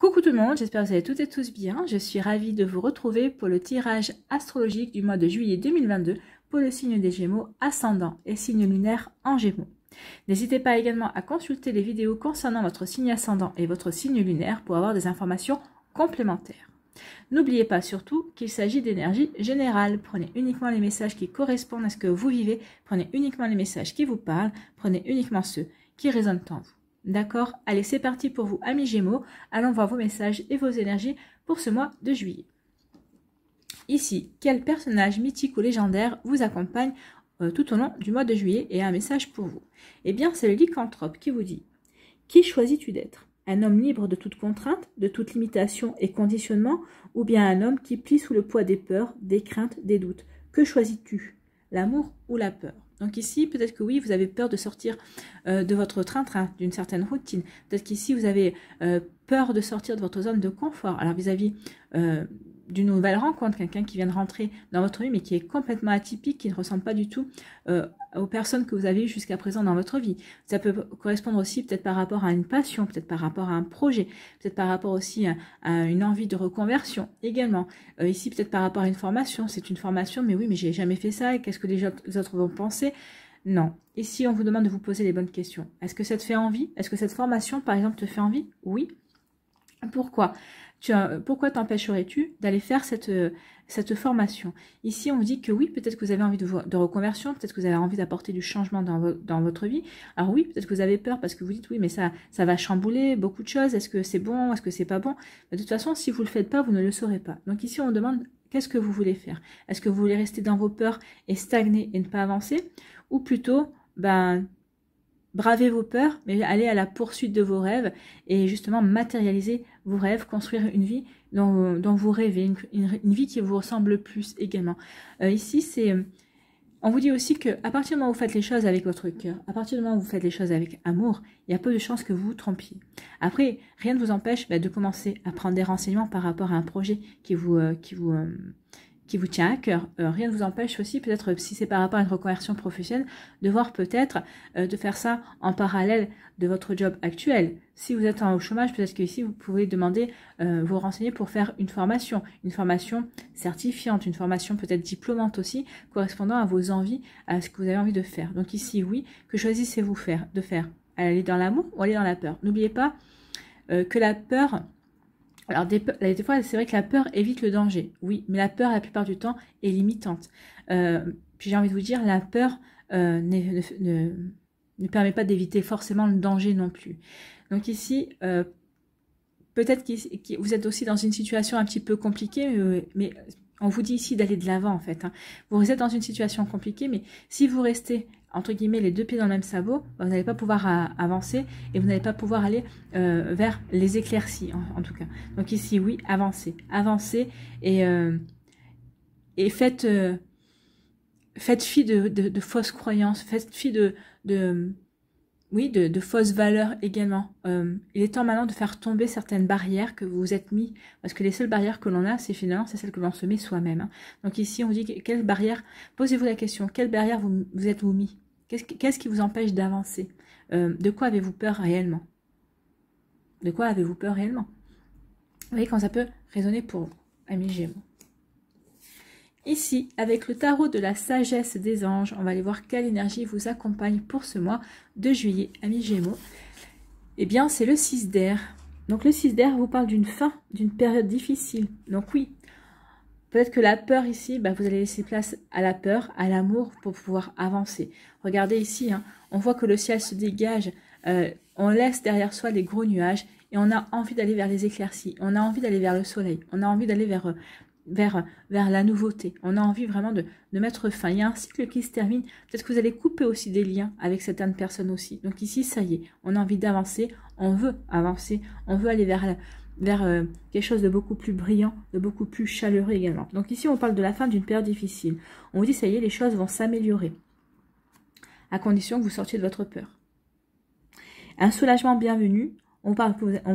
Coucou tout le monde, j'espère que vous allez toutes et tous bien. Je suis ravie de vous retrouver pour le tirage astrologique du mois de juillet 2022 pour le signe des Gémeaux, ascendant et signe lunaire en Gémeaux. N'hésitez pas également à consulter les vidéos concernant votre signe ascendant et votre signe lunaire pour avoir des informations complémentaires. N'oubliez pas surtout qu'il s'agit d'énergie générale. Prenez uniquement les messages qui correspondent à ce que vous vivez, prenez uniquement les messages qui vous parlent, prenez uniquement ceux qui résonnent en vous. D'accord? Allez, c'est parti pour vous, amis Gémeaux. Allons voir vos messages et vos énergies pour ce mois de juillet. Ici, quel personnage mythique ou légendaire vous accompagne tout au long du mois de juillet et a un message pour vous? Eh bien, c'est le lycanthrope qui vous dit: qui choisis-tu d'être? Un homme libre de toute contrainte, de toute limitation et conditionnement, ou bien un homme qui plie sous le poids des peurs, des craintes, des doutes? Que choisis-tu? L'amour ou la peur? Donc ici, peut-être que oui, vous avez peur de sortir de votre train-train, d'une certaine routine. Peut-être qu'ici, vous avez peur de sortir de votre zone de confort. Alors vis-à-vis d'une nouvelle rencontre, quelqu'un qui vient de rentrer dans votre vie, mais qui est complètement atypique, qui ne ressemble pas du tout aux personnes que vous avez eues jusqu'à présent dans votre vie. Ça peut correspondre aussi peut-être par rapport à une passion, peut-être par rapport à un projet, peut-être par rapport aussi à une envie de reconversion également. Ici, peut-être par rapport à une formation. C'est une formation, mais oui, mais j'ai jamais fait ça, et qu'est-ce que les autres vont penser? Non. Ici, on vous demande de vous poser les bonnes questions. Est-ce que ça te fait envie? Est-ce que cette formation, par exemple, te fait envie? Oui. Pourquoi? Pourquoi t'empêcherais-tu d'aller faire cette formation? Ici, on vous dit que oui, peut-être que vous avez envie de reconversion, peut-être que vous avez envie d'apporter du changement dans votre vie. Alors oui, peut-être que vous avez peur parce que vous dites oui, mais ça va chambouler beaucoup de choses. Est-ce que c'est bon? Est-ce que c'est pas bon? De toute façon, si vous le faites pas, vous ne le saurez pas. Donc ici, on demande qu'est-ce que vous voulez faire? Est-ce que vous voulez rester dans vos peurs et stagner et ne pas avancer? Ou plutôt, braver vos peurs, mais aller à la poursuite de vos rêves et justement matérialiser vos rêves, construire une vie dont vous rêvez, une vie qui vous ressemble plus également. Ici, on vous dit aussi qu'à partir du moment où vous faites les choses avec votre cœur, à partir du moment où vous faites les choses avec amour, il y a peu de chances que vous vous trompiez. Après, rien ne vous empêche de commencer à prendre des renseignements par rapport à un projet qui vous tient à cœur. Rien ne vous empêche aussi, peut-être si c'est par rapport à une reconversion professionnelle, de voir peut-être de faire ça en parallèle de votre job actuel. Si vous êtes au chômage, peut-être qu'ici vous pouvez demander, vous renseigner pour faire une formation certifiante, une formation peut-être diplômante aussi, correspondant à vos envies, à ce que vous avez envie de faire. Donc ici, oui, que choisissez-vous de faire? Aller dans l'amour ou aller dans la peur? N'oubliez pas que la peur... Alors des fois, c'est vrai que la peur évite le danger, oui, mais la peur, la plupart du temps, est limitante. Puis j'ai envie de vous dire, la peur ne permet pas d'éviter forcément le danger non plus. Donc ici, peut-être que vous êtes aussi dans une situation un petit peu compliquée, mais on vous dit ici d'aller de l'avant en fait. Vous êtes dans une situation compliquée, mais si vous restez entre guillemets les deux pieds dans le même sabot, vous n'allez pas pouvoir avancer et vous n'allez pas pouvoir aller vers les éclaircies en tout cas. Donc ici oui, avancez et faites fi de fausses croyances, faites fi de fausses valeurs également. Il est temps maintenant de faire tomber certaines barrières que vous vous êtes mis, parce que les seules barrières que l'on a, c'est finalement celles que l'on se met soi-même. Donc ici, on dit quelle barrière, posez-vous la question, quelle barrière vous êtes-vous mis? Qu'est-ce qui vous empêche d'avancer? De quoi avez-vous peur réellement? De quoi avez-vous peur réellement? Vous voyez quand ça peut résonner pour vous, amis Gémeaux. Ici, avec le tarot de la sagesse des anges, on va aller voir quelle énergie vous accompagne pour ce mois de juillet, amis Gémeaux. Eh bien, c'est le 6 d'air. Donc, le 6 d'air vous parle d'une fin, d'une période difficile. Donc, oui, peut-être que la peur ici, vous allez laisser place à la peur, à l'amour pour pouvoir avancer. Regardez ici, on voit que le ciel se dégage, on laisse derrière soi les gros nuages et on a envie d'aller vers les éclaircies, on a envie d'aller vers le soleil, on a envie d'aller vers la nouveauté. On a envie vraiment de mettre fin. Il y a un cycle qui se termine. Peut-être que vous allez couper aussi des liens avec certaines personnes aussi. Donc ici, ça y est, on a envie d'avancer, on veut avancer, on veut aller vers quelque chose de beaucoup plus brillant, de beaucoup plus chaleureux également. Donc ici, on parle de la fin d'une période difficile. On vous dit, ça y est, les choses vont s'améliorer, à condition que vous sortiez de votre peur. Un soulagement bienvenu, on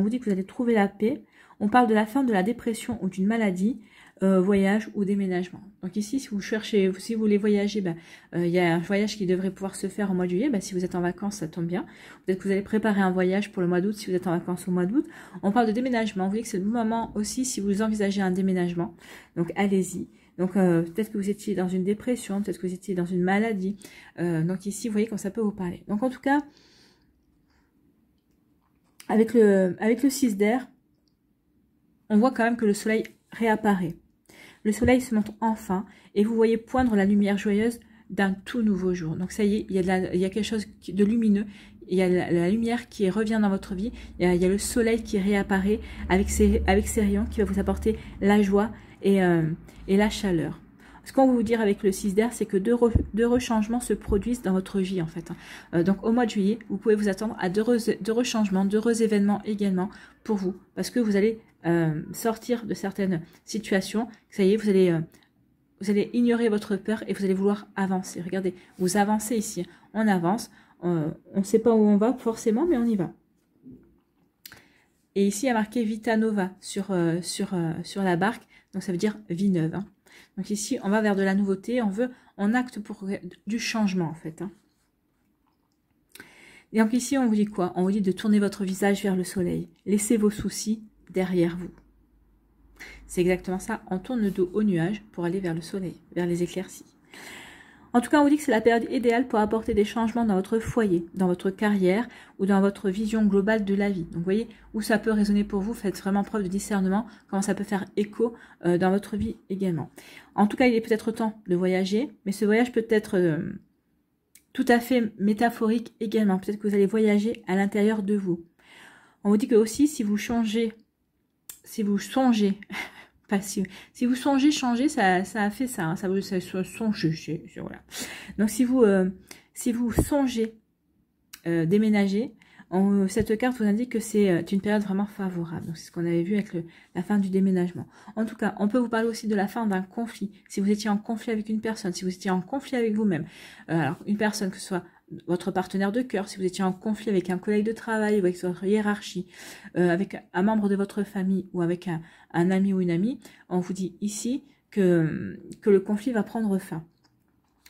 vous dit que vous allez trouver la paix. On parle de la fin de la dépression ou d'une maladie, voyage ou déménagement. Donc ici, si vous cherchez, si vous voulez voyager, il y a un voyage qui devrait pouvoir se faire au mois de juillet. Si vous êtes en vacances, ça tombe bien. Peut-être que vous allez préparer un voyage pour le mois d'août si vous êtes en vacances au mois d'août. On parle de déménagement. Vous voyez que c'est le bon moment aussi si vous envisagez un déménagement. Donc allez-y. Donc peut-être que vous étiez dans une dépression, peut-être que vous étiez dans une maladie. Donc ici, vous voyez quand ça peut vous parler. Donc en tout cas, avec le 6 d'air, on voit quand même que le soleil réapparaît. Le soleil se montre enfin et vous voyez poindre la lumière joyeuse d'un tout nouveau jour. Donc ça y est, il y a quelque chose de lumineux. Il y a la lumière qui revient dans votre vie. Il y a le soleil qui réapparaît avec ses rayons qui va vous apporter la joie et la chaleur. Ce qu'on va vous dire avec le 6 d'air, c'est que deux rechangements se produisent dans votre vie en fait. Donc au mois de juillet, vous pouvez vous attendre à deux rechangements, d'heureux événements également pour vous. Parce que vous allez sortir de certaines situations. Ça y est, vous allez ignorer votre peur et vous allez vouloir avancer. Regardez, vous avancez ici. On avance. On ne sait pas où on va forcément, mais on y va. Et ici, il y a marqué Vita Nova sur la barque. Donc ça veut dire vie neuve. Hein. Donc ici, on va vers de la nouveauté. On acte pour du changement en fait. Hein. Et donc ici, on vous dit quoi? On vous dit de tourner votre visage vers le soleil. Laissez vos soucis derrière vous. C'est exactement ça. On tourne le dos au nuage pour aller vers le soleil, vers les éclaircies. En tout cas, on vous dit que c'est la période idéale pour apporter des changements dans votre foyer, dans votre carrière ou dans votre vision globale de la vie. Donc, vous voyez où ça peut résonner pour vous. Faites vraiment preuve de discernement, comment ça peut faire écho dans votre vie également. En tout cas, il est peut-être temps de voyager, mais ce voyage peut être tout à fait métaphorique également. Peut-être que vous allez voyager à l'intérieur de vous. On vous dit que aussi, si vous songez, pas si vous songez changer, ça a fait ça, hein, ça songer, voilà. Donc si vous songez déménager, cette carte vous indique que c'est une période vraiment favorable. Donc c'est ce qu'on avait vu avec la fin du déménagement. En tout cas, on peut vous parler aussi de la fin d'un conflit. Si vous étiez en conflit avec une personne, si vous étiez en conflit avec vous-même, alors une personne que ce soit votre partenaire de cœur, si vous étiez en conflit avec un collègue de travail, ou avec votre hiérarchie, avec un membre de votre famille ou avec un ami ou une amie, on vous dit ici que le conflit va prendre fin.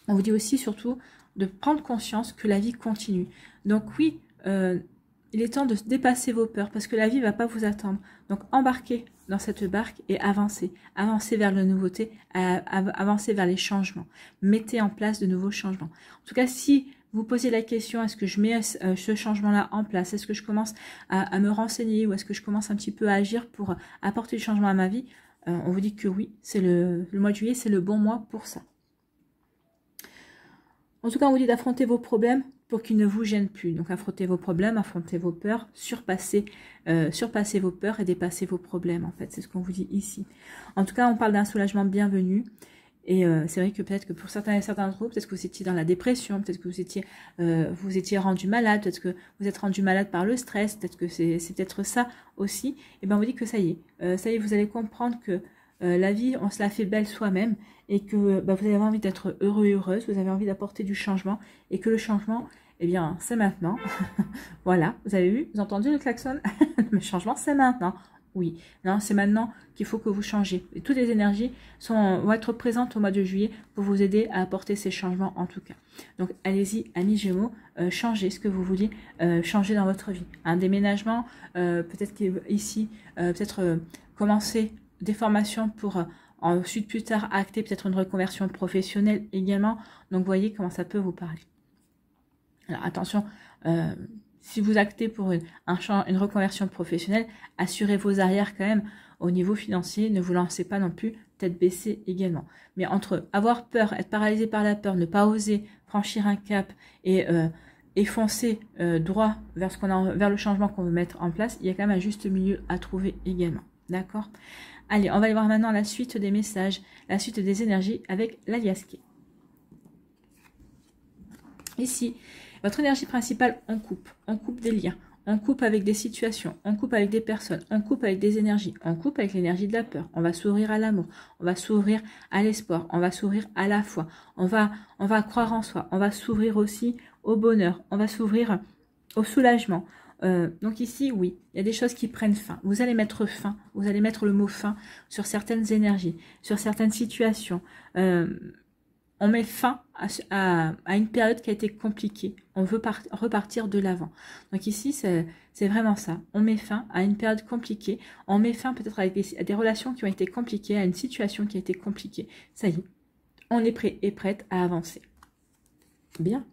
On vous dit aussi surtout de prendre conscience que la vie continue. Donc oui, il est temps de dépasser vos peurs parce que la vie ne va pas vous attendre. Donc embarquez dans cette barque et avancez. Avancez vers la nouveauté, avancez vers les changements. Mettez en place de nouveaux changements. En tout cas, si vous posez la question, est-ce que je mets ce changement-là en place? Est-ce que je commence à me renseigner ou est-ce que je commence un petit peu à agir pour apporter du changement à ma vie? On vous dit que oui, c'est le mois de juillet, c'est le bon mois pour ça. En tout cas, on vous dit d'affronter vos problèmes pour qu'ils ne vous gênent plus. Donc, affrontez vos problèmes, affrontez vos peurs, surpassez vos peurs et dépassez vos problèmes, en fait. C'est ce qu'on vous dit ici. En tout cas, on parle d'un soulagement bienvenu. Et c'est vrai que peut-être que pour certains d'entre vous, peut-être que vous étiez dans la dépression, peut-être que vous étiez rendu malade, peut-être que vous êtes rendu malade par le stress, peut-être que c'est peut-être ça aussi. Et bien on vous dit que ça y est, vous allez comprendre que la vie, on se la fait belle soi-même et que vous avez envie d'être heureux et heureuse, vous avez envie d'apporter du changement et que le changement, eh bien, c'est maintenant. Voilà, vous avez vu, vous avez entendu le klaxon? Le changement, c'est maintenant. Oui, non, c'est maintenant qu'il faut que vous changez. Et toutes les énergies vont être présentes au mois de juillet pour vous aider à apporter ces changements en tout cas. Donc allez-y, amis Gémeaux, changez ce que vous vouliez changer dans votre vie. Un déménagement, peut-être qu'ici, commencer des formations pour ensuite plus tard acter peut-être une reconversion professionnelle également. Donc voyez comment ça peut vous parler. Alors attention, si vous actez pour une reconversion professionnelle, assurez vos arrières quand même au niveau financier. Ne vous lancez pas non plus tête baissée également. Mais entre avoir peur, être paralysé par la peur, ne pas oser franchir un cap et foncer droit vers le changement qu'on veut mettre en place, il y a quand même un juste milieu à trouver également. D'accord? Allez, on va aller voir maintenant la suite des messages, la suite des énergies avec l'aliasqué. Ici, votre énergie principale, on coupe des liens, on coupe avec des situations, on coupe avec des personnes, on coupe avec des énergies, on coupe avec l'énergie de la peur, on va s'ouvrir à l'amour, on va s'ouvrir à l'espoir, on va s'ouvrir à la foi, on va croire en soi, on va s'ouvrir aussi au bonheur, on va s'ouvrir au soulagement, Donc ici, oui, il y a des choses qui prennent fin. Vous allez mettre fin, vous allez mettre le mot fin sur certaines énergies, sur certaines situations. On met fin à une période qui a été compliquée. On veut repartir de l'avant. Donc ici, c'est vraiment ça. On met fin à une période compliquée. On met fin peut-être à des relations qui ont été compliquées, à une situation qui a été compliquée. Ça y est, on est prêt et prête à avancer. Bien.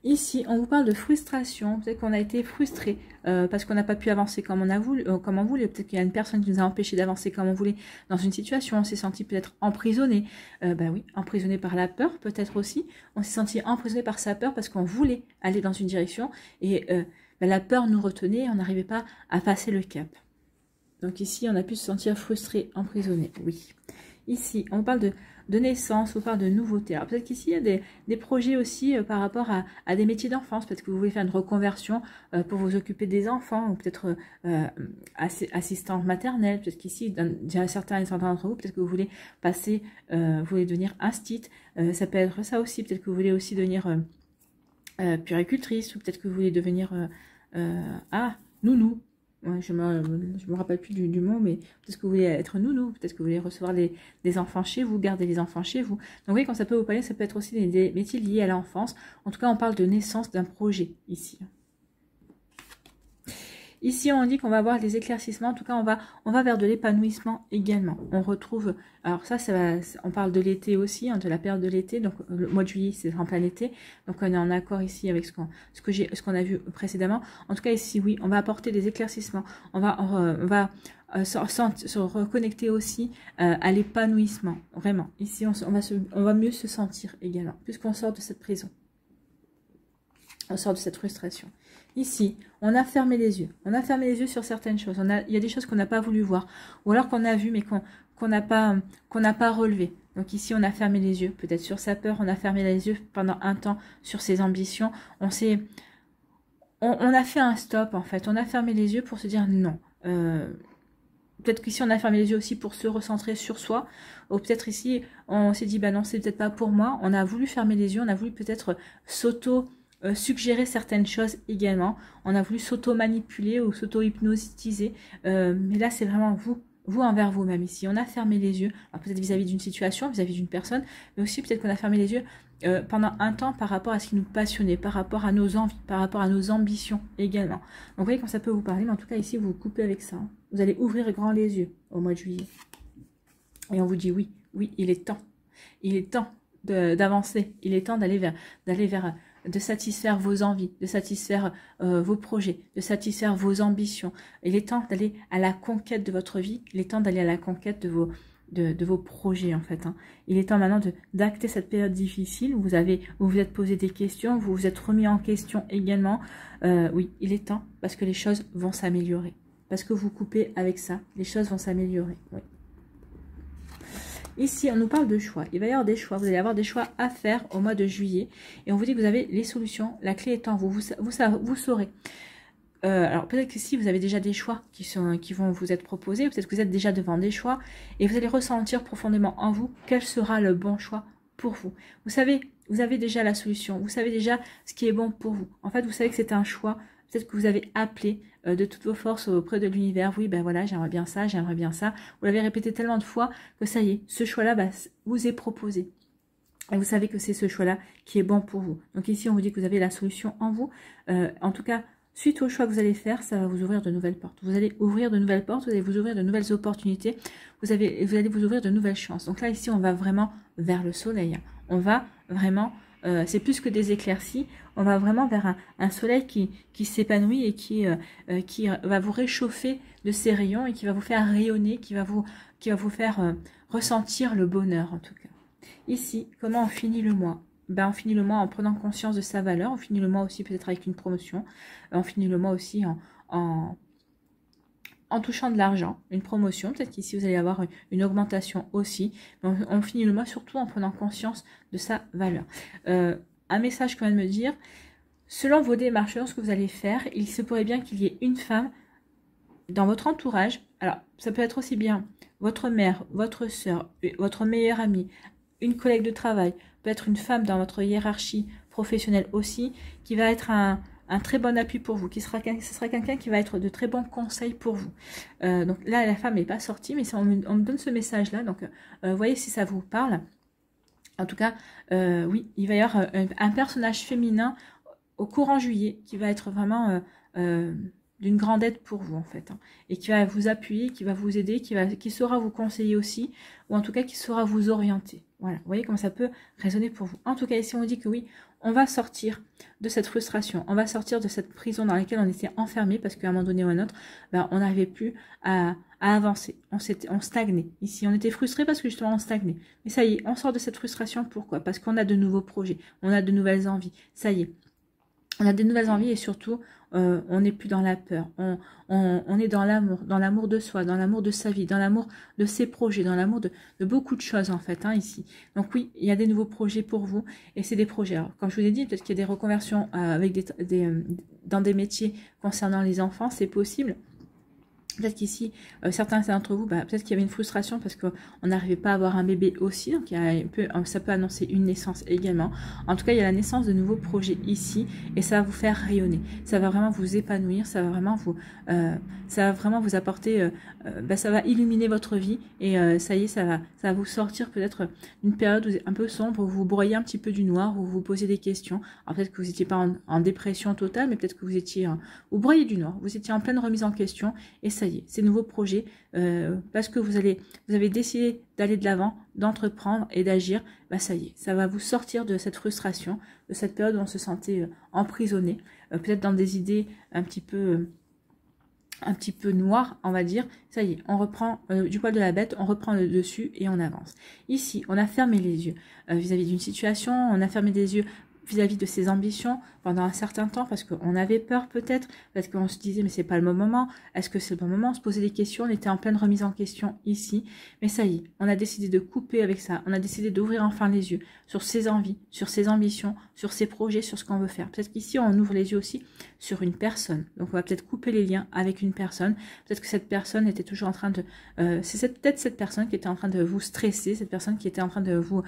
Ici, on vous parle de frustration. Peut-être qu'on a été frustré parce qu'on n'a pas pu avancer comme on a voulu, comme on voulait. Peut-être qu'il y a une personne qui nous a empêché d'avancer comme on voulait dans une situation. On s'est senti peut-être emprisonné. Ben oui, emprisonné par la peur, peut-être aussi. On s'est senti emprisonné par sa peur parce qu'on voulait aller dans une direction et ben, la peur nous retenait et on n'arrivait pas à passer le cap. Donc ici, on a pu se sentir frustré, emprisonné. Oui. Ici, on parle de naissance, on parle de nouveauté. Alors peut-être qu'ici, il y a des projets aussi par rapport à des métiers d'enfance. Peut-être que vous voulez faire une reconversion pour vous occuper des enfants, ou peut-être assistante maternelle. Peut-être qu'ici, certains d'entre vous, peut-être que vous voulez passer, vous voulez devenir instit. Ça peut être ça aussi. Peut-être que vous voulez aussi devenir puéricultrice, ou peut-être que vous voulez devenir nounou. Ouais, je me rappelle plus du mot, mais peut-être que vous voulez être nounou, peut-être que vous voulez recevoir des enfants chez vous, garder les enfants chez vous. Donc vous voyez, quand ça peut vous parler, ça peut être aussi des métiers liés à l'enfance. En tout cas, on parle de naissance d'un projet ici. Ici, on dit qu'on va avoir des éclaircissements. En tout cas, on va vers de l'épanouissement également. On retrouve, alors ça on parle de l'été aussi, hein, de la période de l'été. Donc, le mois de juillet, c'est en plein été. Donc, on est en accord ici avec ce qu'on a vu précédemment. En tout cas, ici, oui, on va apporter des éclaircissements. On va se reconnecter aussi à l'épanouissement. Vraiment. Ici, on va mieux se sentir également, puisqu'on sort de cette prison. On sort de cette frustration. Ici, on a fermé les yeux. On a fermé les yeux sur certaines choses. Il y a des choses qu'on n'a pas voulu voir. Ou alors qu'on a vu, mais qu'on n'a pas relevé. Donc ici, on a fermé les yeux. Peut-être sur sa peur, on a fermé les yeux pendant un temps sur ses ambitions. On a fait un stop, en fait. On a fermé les yeux pour se dire non. Peut-être qu'ici, on a fermé les yeux aussi pour se recentrer sur soi. Ou peut-être ici, on s'est dit, bah non, c'est peut-être pas pour moi. On a voulu fermer les yeux. On a voulu peut-être suggérer certaines choses également. On a voulu s'auto-manipuler ou s'auto-hypnotiser. Mais là, c'est vraiment vous envers vous-même ici. On a fermé les yeux, peut-être vis-à-vis d'une situation, vis-à-vis d'une personne, mais aussi peut-être qu'on a fermé les yeux pendant un temps par rapport à ce qui nous passionnait, par rapport à nos envies, par rapport à nos ambitions également. Donc vous voyez quand ça peut vous parler, mais en tout cas ici, vous vous coupez avec ça. Hein. Vous allez ouvrir grand les yeux au mois de juillet. Et on vous dit oui, il est temps. Il est temps d'avancer. Il est temps d'aller vers de satisfaire vos envies, de satisfaire vos projets, de satisfaire vos ambitions. Il est temps d'aller à la conquête de votre vie. Il est temps d'aller à la conquête de vos projets, en fait. Hein. Il est temps maintenant d'acter cette période difficile où vous vous êtes posé des questions, vous vous êtes remis en question également. Oui, il est temps parce que les choses vont s'améliorer. Parce que vous coupez avec ça, les choses vont s'améliorer. Oui. Ici, on nous parle de choix. Il va y avoir des choix. Vous allez avoir des choix à faire au mois de juillet. Et on vous dit que vous avez les solutions. La clé est en vous. Vous saurez. Alors, peut-être que si vous avez déjà des choix qui vont vous être proposés, peut-être que vous êtes déjà devant des choix et vous allez ressentir profondément en vous quel sera le bon choix pour vous. Vous savez, vous avez déjà la solution. Vous savez déjà ce qui est bon pour vous. En fait, vous savez que c'est un choix. Peut-être que vous avez appelé de toutes vos forces auprès de l'univers. Oui, ben voilà, j'aimerais bien ça, j'aimerais bien ça. Vous l'avez répété tellement de fois que ça y est, ce choix-là vous est proposé. Et vous savez que c'est ce choix-là qui est bon pour vous. Donc ici, on vous dit que vous avez la solution en vous. En tout cas, suite au choix que vous allez faire, ça va vous ouvrir de nouvelles portes. Vous allez ouvrir de nouvelles portes, vous allez vous ouvrir de nouvelles opportunités. Vous allez vous ouvrir de nouvelles chances. Donc là, ici, on va vraiment vers le soleil. On va vraiment... c'est plus que des éclaircies, on va vraiment vers un soleil qui s'épanouit et qui va vous réchauffer de ses rayons et qui va vous faire rayonner, qui va vous faire ressentir le bonheur en tout cas. Ici, comment on finit le mois? On finit le mois en prenant conscience de sa valeur, on finit le mois aussi peut-être avec une promotion, on finit le mois aussi en touchant de l'argent, une promotion, peut-être qu'ici vous allez avoir une augmentation aussi, mais on finit le mois surtout en prenant conscience de sa valeur. Un message qu'on vient de me dire, selon vos démarches, selon ce que vous allez faire, il se pourrait bien qu'il y ait une femme dans votre entourage, alors ça peut être aussi bien votre mère, votre soeur, votre meilleure amie, une collègue de travail, peut être une femme dans votre hiérarchie professionnelle aussi, qui va être un très bon appui pour vous, ce sera quelqu'un qui va être de très bons conseils pour vous. Donc là, la femme n'est pas sortie, mais on me donne ce message-là. Donc, voyez si ça vous parle. En tout cas, oui, il va y avoir un personnage féminin au courant juillet qui va être vraiment d'une grande aide pour vous en fait, hein, et qui va vous appuyer, qui va vous aider, qui saura vous conseiller aussi, ou en tout cas qui saura vous orienter. Voilà, vous voyez comment ça peut résonner pour vous. En tout cas, ici on dit que oui, on va sortir de cette frustration, on va sortir de cette prison dans laquelle on était enfermé, parce qu'à un moment donné ou à un autre, ben, on n'arrivait plus à avancer, on stagnait. Ici, on était frustré parce que justement on stagnait. Mais ça y est, on sort de cette frustration, pourquoi? Parce qu'on a de nouveaux projets, on a de nouvelles envies, ça y est. On a des nouvelles envies et surtout, on n'est plus dans la peur. On est dans l'amour de soi, dans l'amour de sa vie, dans l'amour de ses projets, dans l'amour de beaucoup de choses en fait, hein, ici. Donc oui, il y a des nouveaux projets pour vous et c'est des projets. Alors, comme je vous ai dit, peut-être qu'il y a des reconversions avec dans des métiers concernant les enfants, c'est possible. Peut-être qu'ici, certains d'entre vous, bah, peut-être qu'il y avait une frustration parce qu'on n'arrivait pas à avoir un bébé aussi. Donc, ça peut annoncer une naissance également. En tout cas, il y a la naissance de nouveaux projets ici et ça va vous faire rayonner. Ça va vraiment vous épanouir. Ça va vraiment vous apporter, ça va illuminer votre vie et ça y est, ça va vous sortir peut-être d'une période un peu sombre où vous broyez un petit peu du noir, où vous vous posez des questions. Alors, peut-être que vous n'étiez pas en dépression totale, mais peut-être que vous étiez, vous broyez du noir. Vous étiez en pleine remise en question et ça y est, ces nouveaux projets, parce que vous avez décidé d'aller de l'avant, d'entreprendre et d'agir, bah ça y est, ça va vous sortir de cette frustration, de cette période où on se sentait emprisonné, peut-être dans des idées un petit peu noires, on va dire. Ça y est, on reprend du poil de la bête, on reprend le dessus et on avance. Ici, on a fermé les yeux vis-à-vis d'une situation, on a fermé des yeux vis-à-vis de ses ambitions pendant un certain temps parce qu'on avait peur peut-être, parce qu'on se disait mais c'est pas le bon moment, est-ce que c'est le bon moment, on se posait des questions, on était en pleine remise en question ici, mais ça y est, on a décidé de couper avec ça, on a décidé d'ouvrir enfin les yeux sur ses envies, sur ses ambitions, sur ses projets, sur ce qu'on veut faire. Peut-être qu'ici on ouvre les yeux aussi sur une personne, donc on va peut-être couper les liens avec une personne, peut-être que cette personne était toujours en train de, c'est peut-être cette personne qui était en train de vous stresser, cette personne qui était en train de vous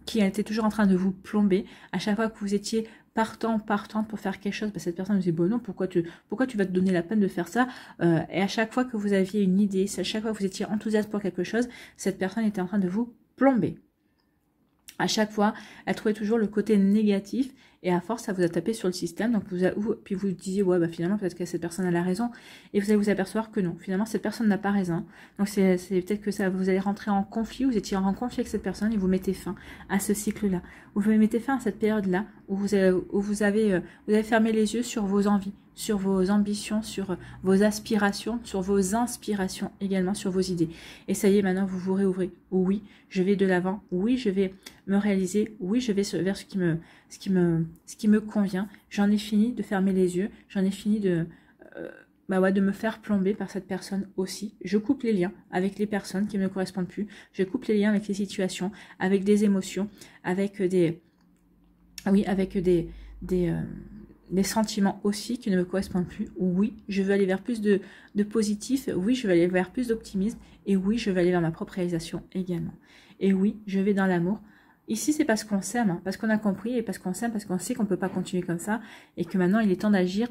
qui était toujours en train de vous plomber. À chaque fois que vous étiez partante pour faire quelque chose, bah, cette personne vous dit bon non, pourquoi tu vas te donner la peine de faire ça, et à chaque fois que vous aviez une idée, à chaque fois que vous étiez enthousiaste pour quelque chose, cette personne était en train de vous plomber. À chaque fois, elle trouvait toujours le côté négatif et à force, ça vous a tapé sur le système. Donc puis vous disiez, ouais, bah finalement, peut-être que cette personne a la raison. Et vous allez vous apercevoir que non, finalement, cette personne n'a pas raison. Donc c'est peut-être que ça, vous allez rentrer en conflit, vous étiez en conflit avec cette personne et vous mettez fin à ce cycle-là. Vous mettez fin à cette période-là où vous avez fermé les yeux sur vos envies, sur vos ambitions, sur vos aspirations, sur vos inspirations également, sur vos idées. Et ça y est, maintenant, vous vous réouvrez. Oui, je vais de l'avant. Oui, je vais me réaliser. Oui, je vais vers ce qui me convient. J'en ai fini de fermer les yeux. J'en ai fini de me faire plomber par cette personne aussi. Je coupe les liens avec les personnes qui ne me correspondent plus. Je coupe les liens avec les situations, avec des émotions, avec des sentiments aussi qui ne me correspondent plus. Oui, je veux aller vers plus de positif. Oui, je veux aller vers plus d'optimisme. Et oui, je veux aller vers ma propre réalisation également. Et oui, je vais dans l'amour. Ici, c'est parce qu'on s'aime, hein, parce qu'on a compris et parce qu'on s'aime, parce qu'on sait qu'on ne peut pas continuer comme ça et que maintenant, il est temps d'agir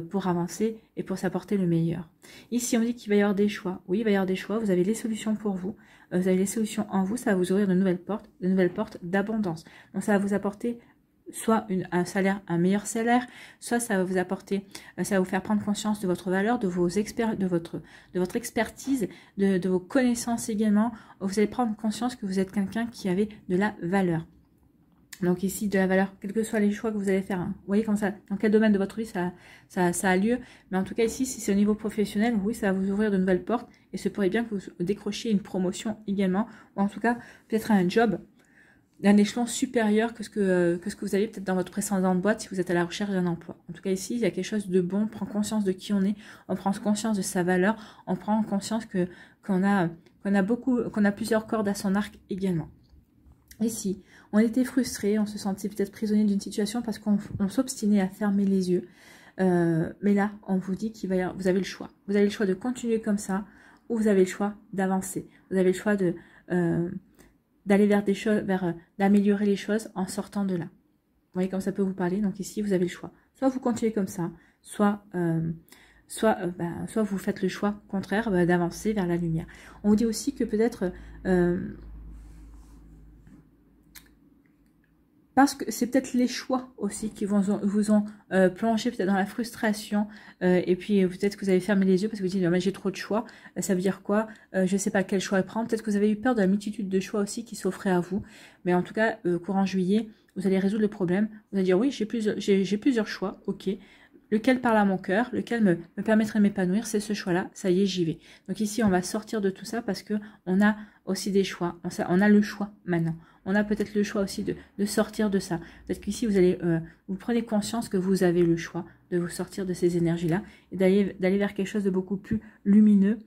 pour avancer et pour s'apporter le meilleur. Ici, on dit qu'il va y avoir des choix. Oui, il va y avoir des choix. Vous avez les solutions pour vous. Vous avez les solutions en vous. Ça va vous ouvrir de nouvelles portes d'abondance. Donc, ça va vous apporter soit un meilleur salaire, soit ça va vous apporter, ça va vous faire prendre conscience de votre valeur, de votre expertise, de vos connaissances également. Vous allez prendre conscience que vous êtes quelqu'un qui avait de la valeur. Donc ici, de la valeur, quels que soient les choix que vous allez faire. Hein. Vous voyez comme ça, dans quel domaine de votre vie ça a lieu. Mais en tout cas ici, si c'est au niveau professionnel, oui, ça va vous ouvrir de nouvelles portes. Et ce pourrait bien que vous décrochiez une promotion également. Ou en tout cas, peut-être un job d'un échelon supérieur que ce que vous avez peut-être dans votre précédente boîte si vous êtes à la recherche d'un emploi. En tout cas ici, il y a quelque chose de bon, on prend conscience de qui on est, on prend conscience de sa valeur, on prend conscience qu'on a plusieurs cordes à son arc également. Ici, on était frustré, on se sentait peut-être prisonnier d'une situation parce qu'on s'obstinait à fermer les yeux. Mais là, on vous dit vous avez le choix. Vous avez le choix de continuer comme ça ou vous avez le choix d'avancer. Vous avez le choix d'aller vers des choses, d'améliorer les choses en sortant de là. Vous voyez comme ça peut vous parler. Donc ici, vous avez le choix. Soit vous continuez comme ça, soit vous faites le choix contraire d'avancer vers la lumière. On vous dit aussi que peut-être parce que c'est peut-être les choix aussi qui vous ont plongé peut-être dans la frustration et puis peut-être que vous avez fermé les yeux parce que vous dites mais j'ai trop de choix. Ça veut dire quoi? Je ne sais pas quel choix prendre. Peut-être que vous avez eu peur de la multitude de choix aussi qui s'offraient à vous. Mais en tout cas, courant juillet, vous allez résoudre le problème. Vous allez dire oui, j'ai plusieurs choix, ok. Lequel parle à mon cœur, lequel me permettrait de m'épanouir, c'est ce choix-là, ça y est, j'y vais. Donc ici, on va sortir de tout ça parce que on a aussi des choix. On a le choix maintenant. On a peut-être le choix aussi de sortir de ça. Peut-être qu'ici, vous prenez conscience que vous avez le choix de vous sortir de ces énergies-là et d'aller vers quelque chose de beaucoup plus lumineux,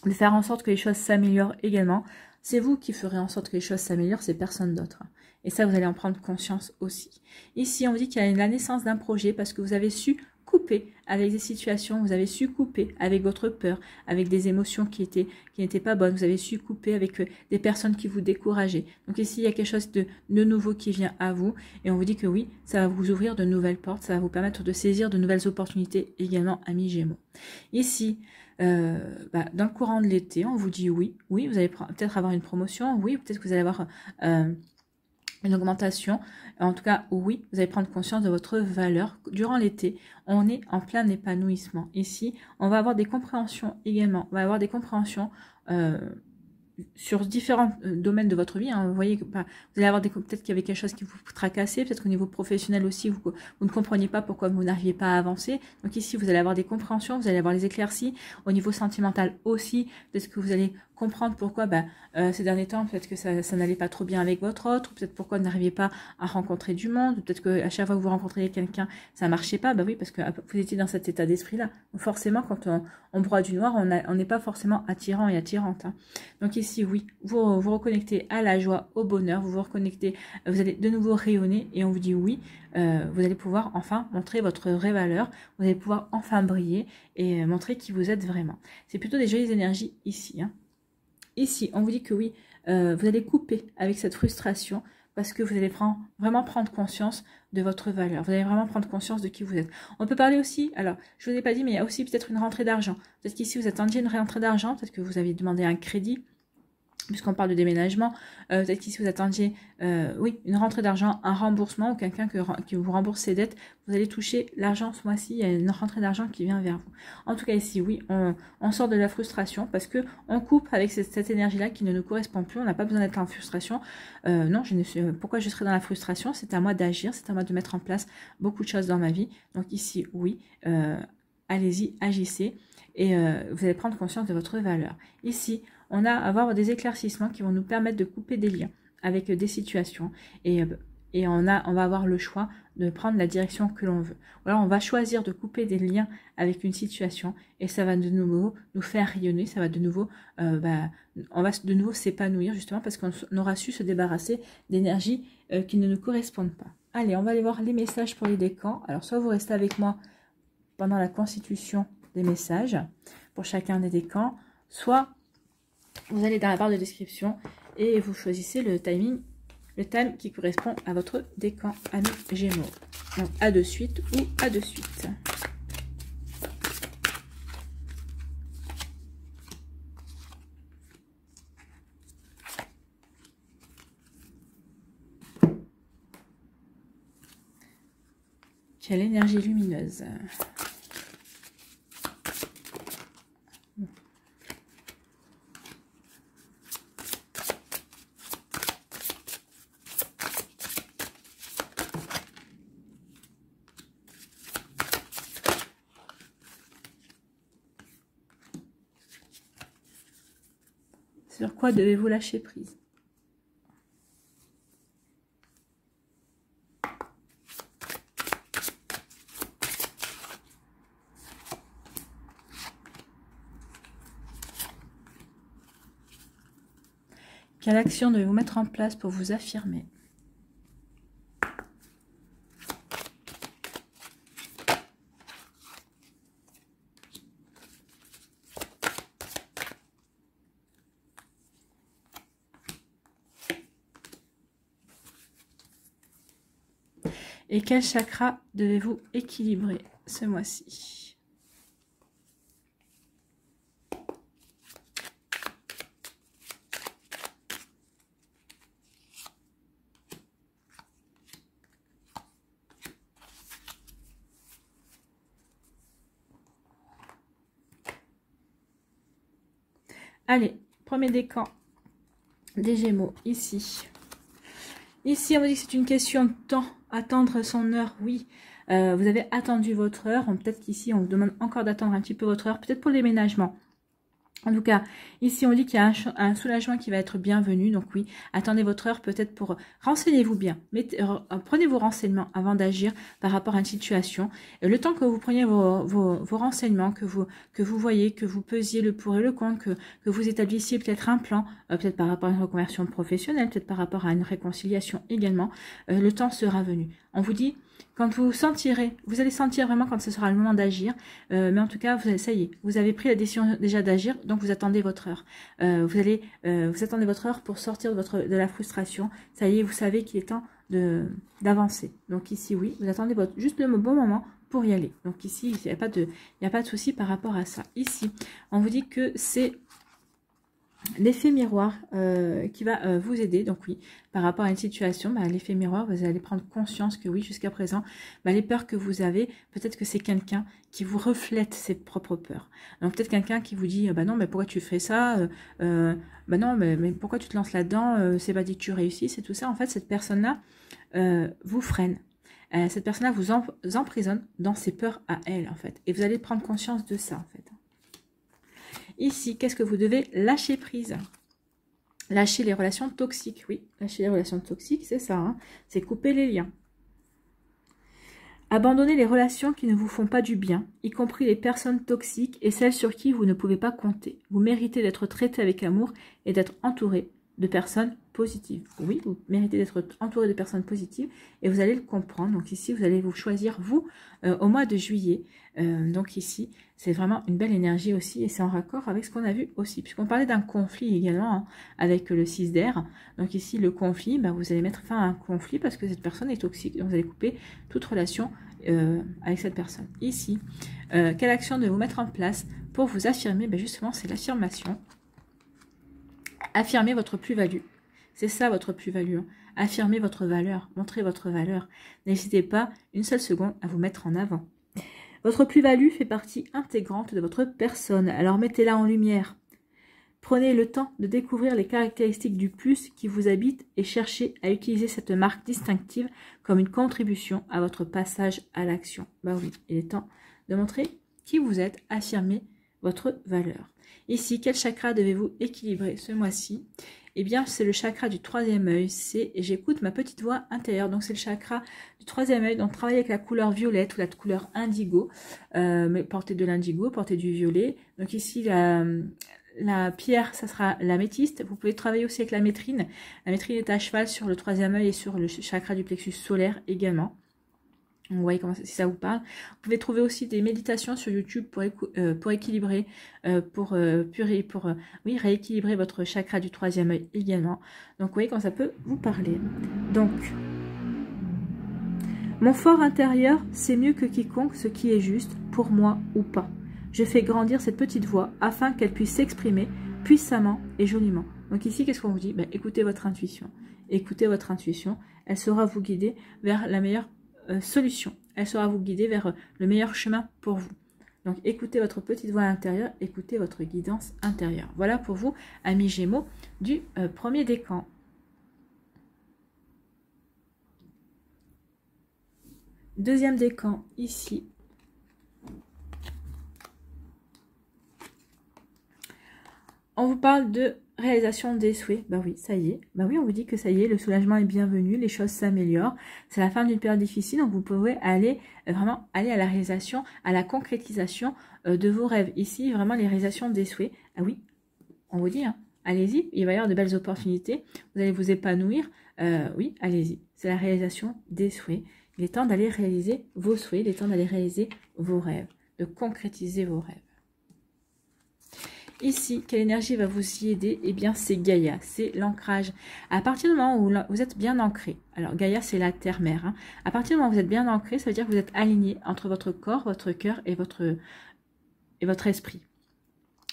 de faire en sorte que les choses s'améliorent également. C'est vous qui ferez en sorte que les choses s'améliorent, c'est personne d'autre. Et ça, vous allez en prendre conscience aussi. Ici, on vous dit qu'il y a la naissance d'un projet parce que vous avez su couper avec des situations, vous avez su couper avec votre peur, avec des émotions qui n'étaient pas bonnes, vous avez su couper avec des personnes qui vous décourageaient. Donc ici, il y a quelque chose de nouveau qui vient à vous et on vous dit que oui, ça va vous ouvrir de nouvelles portes, ça va vous permettre de saisir de nouvelles opportunités également, amis Gémeaux. Ici, dans le courant de l'été, on vous dit oui, vous allez peut-être avoir une promotion, oui, peut-être que vous allez avoir une augmentation. En tout cas, oui, vous allez prendre conscience de votre valeur. Durant l'été, on est en plein épanouissement. Ici, on va avoir des compréhensions également. On va avoir des compréhensions sur différents domaines de votre vie. Hein. Vous voyez que vous allez avoir peut-être qu'il y avait quelque chose qui vous tracassait, peut-être qu'au niveau professionnel aussi, vous ne compreniez pas pourquoi vous n'arriviez pas à avancer. Donc ici, vous allez avoir des compréhensions, vous allez avoir les éclaircies. Au niveau sentimental aussi, peut-être que vous allez comprendre pourquoi ces derniers temps, peut-être que ça n'allait pas trop bien avec votre autre, peut-être pourquoi vous n'arriviez pas à rencontrer du monde, peut-être qu'à chaque fois que vous rencontriez quelqu'un, ça marchait pas. Oui, parce que vous étiez dans cet état d'esprit-là. Forcément, quand on broie du noir, on n'est pas forcément attirant et attirante. Hein. Donc ici, oui, vous vous reconnectez à la joie, au bonheur, vous vous reconnectez, vous allez de nouveau rayonner et on vous dit oui, vous allez pouvoir enfin montrer votre vraie valeur, vous allez pouvoir enfin briller et montrer qui vous êtes vraiment. C'est plutôt des jolies énergies ici. Hein. Ici, on vous dit que oui, vous allez couper avec cette frustration parce que vous allez vraiment prendre conscience de votre valeur. Vous allez vraiment prendre conscience de qui vous êtes. On peut parler aussi, alors, je ne vous ai pas dit, mais il y a aussi peut-être une rentrée d'argent. Peut-être qu'ici, vous attendiez une rentrée d'argent, peut-être que vous avez demandé un crédit, puisqu'on parle de déménagement, peut-être qu'ici vous attendiez une rentrée d'argent, un remboursement ou quelqu'un qui vous rembourse ses dettes, vous allez toucher l'argent ce mois-ci, il y a une rentrée d'argent qui vient vers vous. En tout cas ici, oui, on sort de la frustration parce que on coupe avec cette énergie-là qui ne nous correspond plus, on n'a pas besoin d'être en frustration. Non, pourquoi je serais dans la frustration? C'est à moi d'agir, c'est à moi de mettre en place beaucoup de choses dans ma vie. Donc ici, oui, allez-y, agissez et vous allez prendre conscience de votre valeur. Ici, on va avoir des éclaircissements qui vont nous permettre de couper des liens avec des situations et on va avoir le choix de prendre la direction que l'on veut. Voilà, on va choisir de couper des liens avec une situation et ça va de nouveau nous faire rayonner, ça va de nouveau, on va de nouveau s'épanouir justement parce qu'on aura su se débarrasser d'énergies qui ne nous correspondent pas. Allez, on va aller voir les messages pour les décans. Alors, soit vous restez avec moi pendant la constitution des messages pour chacun des décans, soit vous allez dans la barre de description et vous choisissez le thème qui correspond à votre décan, amis Gémeaux. Donc, à de suite ou à de suite. Quelle énergie lumineuse. Sur quoi devez-vous lâcher prise? Quelle action devez-vous mettre en place pour vous affirmer? Et quel chakra devez-vous équilibrer ce mois-ci? Allez, premier décan des Gémeaux, ici. Ici, on me dit que c'est une question de temps. Attendre son heure, oui. Vous avez attendu votre heure. Peut-être qu'ici, on vous demande encore d'attendre un petit peu votre heure. Peut-être pour le déménagement. En tout cas, ici, on dit qu'il y a un soulagement qui va être bienvenu. Donc oui, attendez votre heure peut-être pour... Renseignez-vous bien. Prenez vos renseignements avant d'agir par rapport à une situation. Et le temps que vous preniez vos renseignements, que vous voyez, que vous pesiez le pour et le contre, que vous établissiez peut-être un plan, peut-être par rapport à une reconversion professionnelle, peut-être par rapport à une réconciliation également, le temps sera venu. On vous dit... Quand vous sentirez, vous allez sentir vraiment quand ce sera le moment d'agir, mais en tout cas, ça y est, vous avez pris la décision déjà d'agir, donc vous attendez votre heure. Vous attendez votre heure pour sortir de la frustration. Ça y est, vous savez qu'il est temps d'avancer. Donc ici, oui, vous attendez juste le bon moment pour y aller. Donc ici, il n'y a pas de souci par rapport à ça. Ici, on vous dit que c'est l'effet miroir qui va vous aider. Donc oui, par rapport à une situation, l'effet miroir, vous allez prendre conscience que oui, jusqu'à présent, les peurs que vous avez, peut-être que c'est quelqu'un qui vous reflète ses propres peurs. Donc peut-être quelqu'un qui vous dit, non, mais pourquoi tu fais ça, non, mais pourquoi tu te lances là-dedans, c'est pas dit que tu réussis, c'est tout ça. En fait, cette personne-là vous freine. Cette personne-là vous emprisonne dans ses peurs à elle, en fait. Et vous allez prendre conscience de ça, en fait. Ici, qu'est-ce que vous devez lâcher prise? Lâcher les relations toxiques, oui. Lâcher les relations toxiques, c'est ça, hein, c'est couper les liens. Abandonner les relations qui ne vous font pas du bien, y compris les personnes toxiques et celles sur qui vous ne pouvez pas compter. Vous méritez d'être traité avec amour et d'être entouré de personnes positives. Oui, vous méritez d'être entouré de personnes positives et vous allez le comprendre. Donc ici, vous allez vous choisir, vous, au mois de juillet. Donc ici, c'est vraiment une belle énergie aussi et c'est en raccord avec ce qu'on a vu aussi. Puisqu'on parlait d'un conflit également hein, avec le 6 d'air. Donc ici, le conflit, vous allez mettre fin à un conflit parce que cette personne est toxique. Donc vous allez couper toute relation avec cette personne. Ici, quelle action devez-vous mettre en place pour vous affirmer? Justement, c'est l'affirmation. Affirmez votre plus-value. C'est ça votre plus-value. Hein. Affirmez votre valeur. Montrez votre valeur. N'hésitez pas une seule seconde à vous mettre en avant. Votre plus-value fait partie intégrante de votre personne. Alors mettez-la en lumière. Prenez le temps de découvrir les caractéristiques du plus qui vous habite et cherchez à utiliser cette marque distinctive comme une contribution à votre passage à l'action. Oui, il est temps de montrer qui vous êtes. Affirmez votre valeur. Ici, quel chakra devez-vous équilibrer ce mois-ci? Eh bien, c'est le chakra du troisième œil. C'est j'écoute ma petite voix intérieure. Donc, c'est le chakra du troisième œil. Donc, travaillez avec la couleur violette ou la couleur indigo. Mais portez de l'indigo, portez du violet. Donc, ici, la pierre, ça sera l'améthyste. Vous pouvez travailler aussi avec la métrine. La métrine est à cheval sur le troisième œil et sur le chakra du plexus solaire également. Vous voyez si ça vous parle. Vous pouvez trouver aussi des méditations sur YouTube pour équilibrer, rééquilibrer votre chakra du troisième œil également. Donc, vous voyez quand ça peut vous parler. Donc, mon fort intérieur, c'est mieux que quiconque ce qui est juste, pour moi ou pas. Je fais grandir cette petite voix afin qu'elle puisse s'exprimer puissamment et joliment. Donc ici, qu'est-ce qu'on vous dit? Écoutez votre intuition. Écoutez votre intuition. Elle saura vous guider vers la meilleure solution. Elle saura vous guider vers le meilleur chemin pour vous. Donc écoutez votre petite voix intérieure, écoutez votre guidance intérieure. Voilà pour vous, amis Gémeaux, du premier décan. Deuxième décan, ici. On vous parle de réalisation des souhaits. Oui, ça y est. Oui, on vous dit que ça y est, le soulagement est bienvenu, les choses s'améliorent. C'est la fin d'une période difficile, donc vous pouvez vraiment aller à la réalisation, à la concrétisation de vos rêves. Ici, vraiment les réalisations des souhaits. Ah oui, on vous dit, hein, allez-y, il va y avoir de belles opportunités. Vous allez vous épanouir. Oui, allez-y. C'est la réalisation des souhaits. Il est temps d'aller réaliser vos souhaits, il est temps d'aller réaliser vos rêves, de concrétiser vos rêves. Ici, quelle énergie va vous y aider? Eh bien, c'est Gaïa, c'est l'ancrage. À partir du moment où vous êtes bien ancré, alors Gaïa, c'est la terre-mère. Hein. À partir du moment où vous êtes bien ancré, ça veut dire que vous êtes aligné entre votre corps, votre cœur et votre esprit.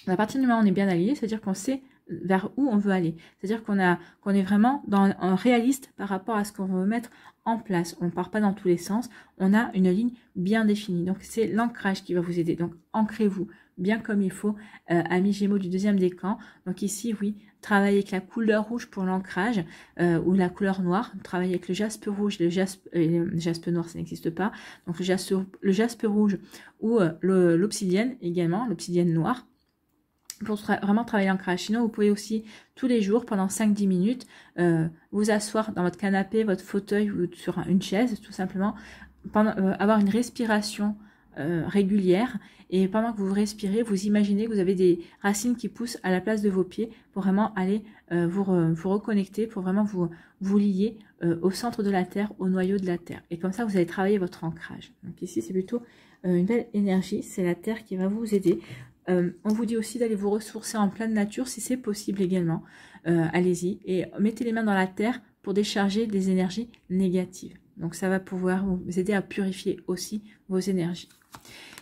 À partir du moment où on est bien aligné, ça veut dire qu'on sait vers où on veut aller. C'est-à-dire qu'on est vraiment un réaliste par rapport à ce qu'on veut mettre en place. On ne part pas dans tous les sens. On a une ligne bien définie. Donc, c'est l'ancrage qui va vous aider. Donc, ancrez-vous bien comme il faut, amis Gémeaux du deuxième décan. Donc, ici, oui, travaillez avec la couleur rouge pour l'ancrage ou la couleur noire. Travaillez avec le jaspe rouge, le jaspe noir, ça n'existe pas. Donc, le jaspe rouge ou l'obsidienne également, l'obsidienne noire, pour vraiment travailler l'ancrage. Sinon, vous pouvez aussi tous les jours, pendant 5-10 minutes, vous asseoir dans votre canapé, votre fauteuil ou sur une chaise, tout simplement, avoir une respiration régulière. Et pendant que vous respirez, vous imaginez que vous avez des racines qui poussent à la place de vos pieds pour vraiment aller vous reconnecter, pour vraiment vous lier au centre de la Terre, au noyau de la Terre. Et comme ça, vous allez travailler votre ancrage. Donc ici, c'est plutôt une belle énergie. C'est la Terre qui va vous aider. On vous dit aussi d'aller vous ressourcer en pleine nature si c'est possible également. Allez-y et mettez les mains dans la terre pour décharger des énergies négatives. Donc ça va pouvoir vous aider à purifier aussi vos énergies.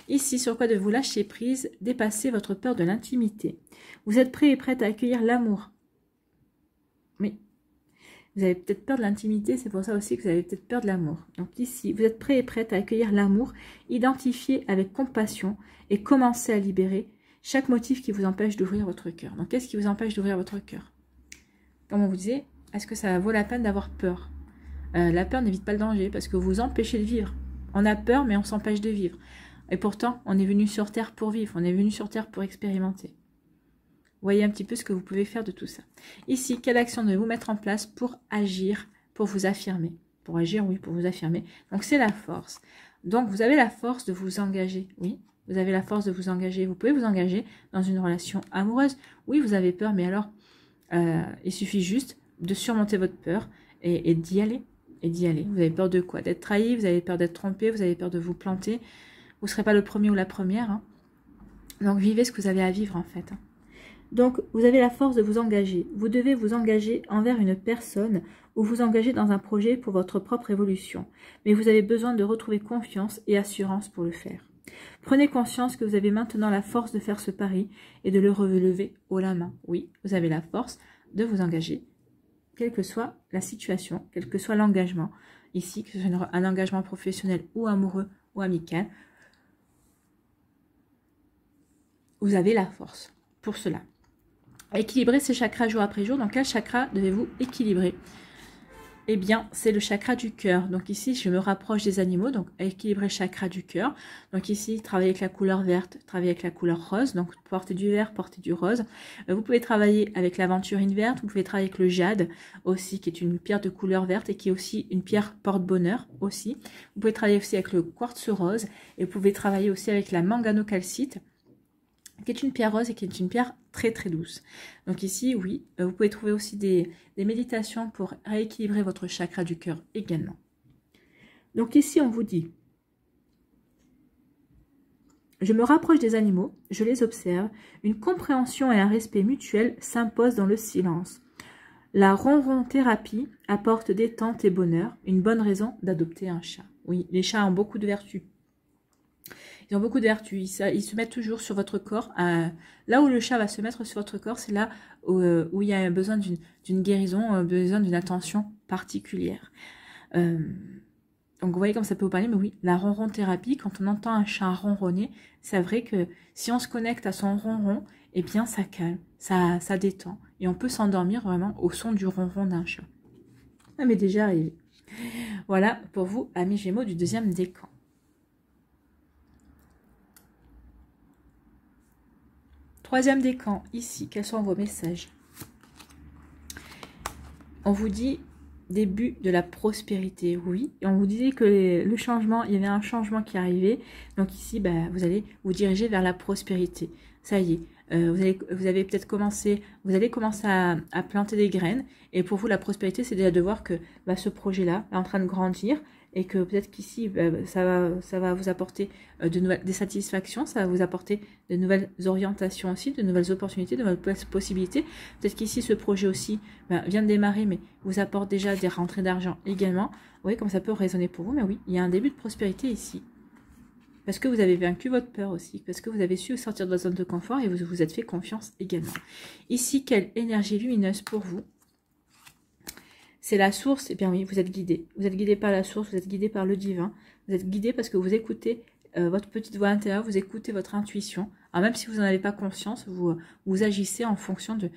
Ici, sur quoi de vous lâcher prise, dépasser votre peur de l'intimité. Vous êtes prêt et prête à accueillir l'amour. Oui. Vous avez peut-être peur de l'intimité, c'est pour ça aussi que vous avez peut-être peur de l'amour. Donc ici, vous êtes prêt et prête à accueillir l'amour, identifier avec compassion et commencer à libérer chaque motif qui vous empêche d'ouvrir votre cœur. Donc qu'est-ce qui vous empêche d'ouvrir votre cœur? Comme on vous disait, est-ce que ça vaut la peine d'avoir peur? La peur n'évite pas le danger parce que vous empêchez de vivre. On a peur mais on s'empêche de vivre. Et pourtant, on est venu sur Terre pour vivre, on est venu sur Terre pour expérimenter. Voyez un petit peu ce que vous pouvez faire de tout ça. Ici, quelle action devez-vous mettre en place pour agir, pour vous affirmer? Pour agir, oui, pour vous affirmer. Donc, c'est la force. Donc, vous avez la force de vous engager. Oui, vous avez la force de vous engager. Vous pouvez vous engager dans une relation amoureuse. Oui, vous avez peur, mais alors, il suffit juste de surmonter votre peur et d'y aller. Et d'y aller. Vous avez peur de quoi? D'être trahi, vous avez peur d'être trompé, vous avez peur de vous planter. Vous ne serez pas le premier ou la première. Hein. Donc, vivez ce que vous avez à vivre, en fait. Donc, vous avez la force de vous engager. Vous devez vous engager envers une personne ou vous engager dans un projet pour votre propre évolution. Mais vous avez besoin de retrouver confiance et assurance pour le faire. Prenez conscience que vous avez maintenant la force de faire ce pari et de le relever haut la main. Oui, vous avez la force de vous engager, quelle que soit la situation, quel que soit l'engagement. Ici, que ce soit un engagement professionnel ou amoureux ou amical, vous avez la force pour cela. Équilibrer ces chakras jour après jour. Donc, quel chakra devez-vous équilibrer? Eh bien, c'est le chakra du cœur. Donc ici, je me rapproche des animaux. Donc, équilibrer le chakra du cœur. Donc ici, travailler avec la couleur verte, travailler avec la couleur rose. Donc, portez du vert, portez du rose. Vous pouvez travailler avec l'aventurine verte. Vous pouvez travailler avec le jade aussi, qui est une pierre de couleur verte et qui est aussi une pierre porte-bonheur aussi. Vous pouvez travailler aussi avec le quartz rose. Et vous pouvez travailler aussi avec la manganocalcite, qui est une pierre rose et qui est une pierre très très douce. Donc ici, oui, vous pouvez trouver aussi des méditations pour rééquilibrer votre chakra du cœur également. Donc ici, on vous dit, je me rapproche des animaux, je les observe, une compréhension et un respect mutuel s'imposent dans le silence. La ronron-thérapie apporte détente et bonheur, une bonne raison d'adopter un chat. Oui, les chats ont beaucoup de vertus. Ils ont beaucoup de vertus, ils se mettent toujours sur votre corps. Là où le chat va se mettre sur votre corps, c'est là où il y a besoin d'une guérison, besoin d'une attention particulière. Donc vous voyez comme ça peut vous parler, mais oui, la ronron-thérapie, quand on entend un chat ronronner, c'est vrai que si on se connecte à son ronron, eh bien ça calme, ça détend. Et on peut s'endormir vraiment au son du ronron d'un chat. Ça m'est déjà arrivé. Voilà pour vous, amis Gémeaux du deuxième décan. Troisième décan, ici, quels sont vos messages? On vous dit début de la prospérité, oui. Et on vous disait que le changement, il y avait un changement qui arrivait. Donc ici, vous allez vous diriger vers la prospérité. Ça y est, vous allez peut-être commencer, vous allez commencer à planter des graines. Et pour vous, la prospérité, c'est déjà de voir que ce projet-là est en train de grandir. et que peut-être qu'ici, ça va vous apporter des satisfactions, ça va vous apporter de nouvelles orientations aussi, de nouvelles opportunités, de nouvelles possibilités. Peut-être qu'ici, ce projet aussi vient de démarrer, mais vous apporte déjà des rentrées d'argent également. Vous voyez comme ça peut résonner pour vous, mais oui, il y a un début de prospérité ici. Parce que vous avez vaincu votre peur aussi, parce que vous avez su sortir de votre zone de confort et vous vous êtes fait confiance également. Ici, quelle énergie lumineuse pour vous? C'est la source. Eh bien oui, vous êtes guidé. Vous êtes guidé par la source, vous êtes guidé par le divin. Vous êtes guidé parce que vous écoutez votre petite voix intérieure, vous écoutez votre intuition. Alors même si vous n'en avez pas conscience, vous agissez en fonction de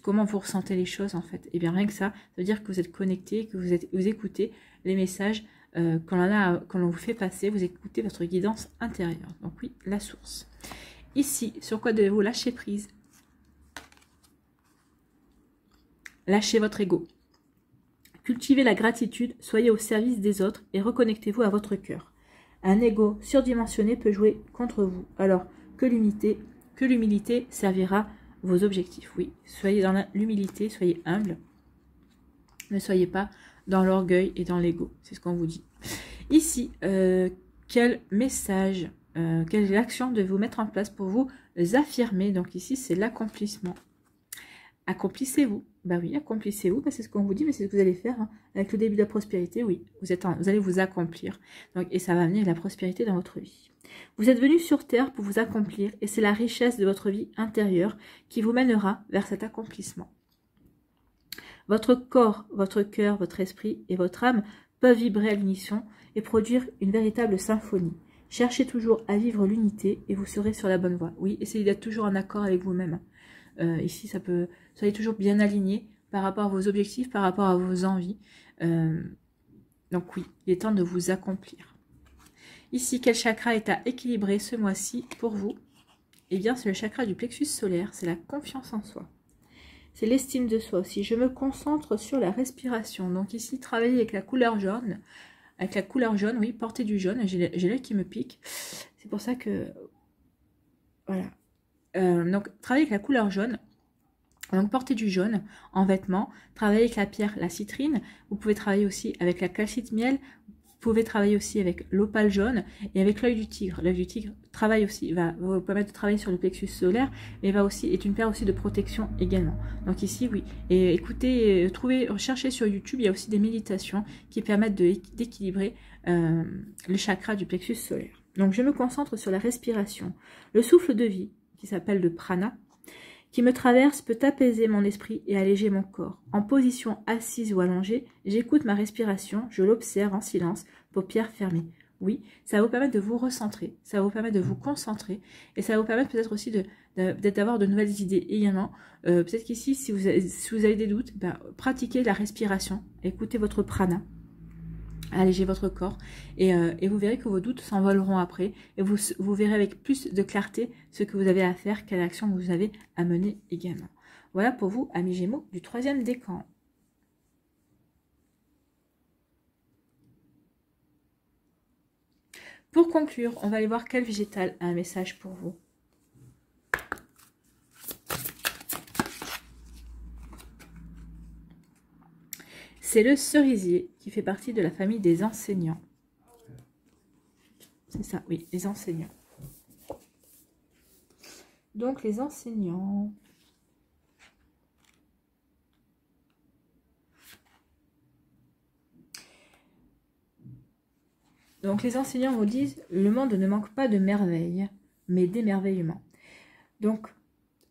comment vous ressentez les choses en fait. Et bien rien que ça veut dire que vous êtes connecté, que vous écoutez les messages quand on vous fait passer, vous écoutez votre guidance intérieure. Donc oui, la source. Ici, sur quoi devez-vous lâcher prise? Lâchez votre ego. Cultivez la gratitude, soyez au service des autres et reconnectez-vous à votre cœur. Un ego surdimensionné peut jouer contre vous, alors que l'humilité servira vos objectifs. Oui, soyez dans l'humilité, soyez humble. Ne soyez pas dans l'orgueil et dans l'ego, c'est ce qu'on vous dit. Ici, quel message, quelle action devez-vous mettre en place pour vous affirmer? Donc ici, c'est l'accomplissement. Accomplissez-vous. Bah oui, accomplissez-vous, c'est ce qu'on vous dit, mais c'est ce que vous allez faire hein. Avec le début de la prospérité, oui, vous allez vous accomplir. Donc, et ça va amener la prospérité dans votre vie. Vous êtes venu sur Terre pour vous accomplir, et c'est la richesse de votre vie intérieure qui vous mènera vers cet accomplissement. Votre corps, votre cœur, votre esprit et votre âme peuvent vibrer à l'unisson et produire une véritable symphonie. Cherchez toujours à vivre l'unité et vous serez sur la bonne voie. Oui, essayez d'être toujours en accord avec vous-même. Ici, soyez toujours bien aligné par rapport à vos objectifs, par rapport à vos envies. Donc oui, il est temps de vous accomplir. Ici, quel chakra est à équilibrer ce mois-ci pour vous? Eh bien, c'est le chakra du plexus solaire, c'est la confiance en soi. C'est l'estime de soi aussi. Je me concentre sur la respiration. Donc ici, travaillez avec la couleur jaune. Avec la couleur jaune, oui, portez du jaune. J'ai l'œil qui me pique. C'est pour ça que... Voilà. Donc, travaillez avec la couleur jaune. Donc, portez du jaune en vêtements. Travaillez avec la pierre, la citrine. Vous pouvez travailler aussi avec la calcite miel. Vous pouvez travailler aussi avec l'opale jaune et avec l'œil du tigre. L'œil du tigre travaille aussi, va vous permettre de travailler sur le plexus solaire, mais est une paire aussi de protection également. Donc ici, oui. Et écoutez, recherchez sur YouTube, il y a aussi des méditations qui permettent d'équilibrer le chakra du plexus solaire. Donc je me concentre sur la respiration. Le souffle de vie, qui s'appelle le prana, qui me traverse peut apaiser mon esprit et alléger mon corps. En position assise ou allongée, j'écoute ma respiration, je l'observe en silence, paupières fermées. Oui, ça va vous permettre de vous recentrer, ça va vous permettre de vous concentrer, et ça va vous permettre peut-être aussi d'avoir de nouvelles idées également. Peut-être qu'ici, si vous avez des doutes, pratiquez la respiration, écoutez votre prana, allégez votre corps et vous verrez que vos doutes s'envoleront après et vous verrez avec plus de clarté ce que vous avez à faire, quelle action vous avez à mener également. Voilà pour vous, amis Gémeaux, du 3e décan. Pour conclure, on va aller voir quel végétal a un message pour vous. C'est le cerisier qui fait partie de la famille des enseignants. C'est ça, oui, les enseignants. Donc, les enseignants. Donc, les enseignants vous disent, le monde ne manque pas de merveilles, mais d'émerveillement. Donc,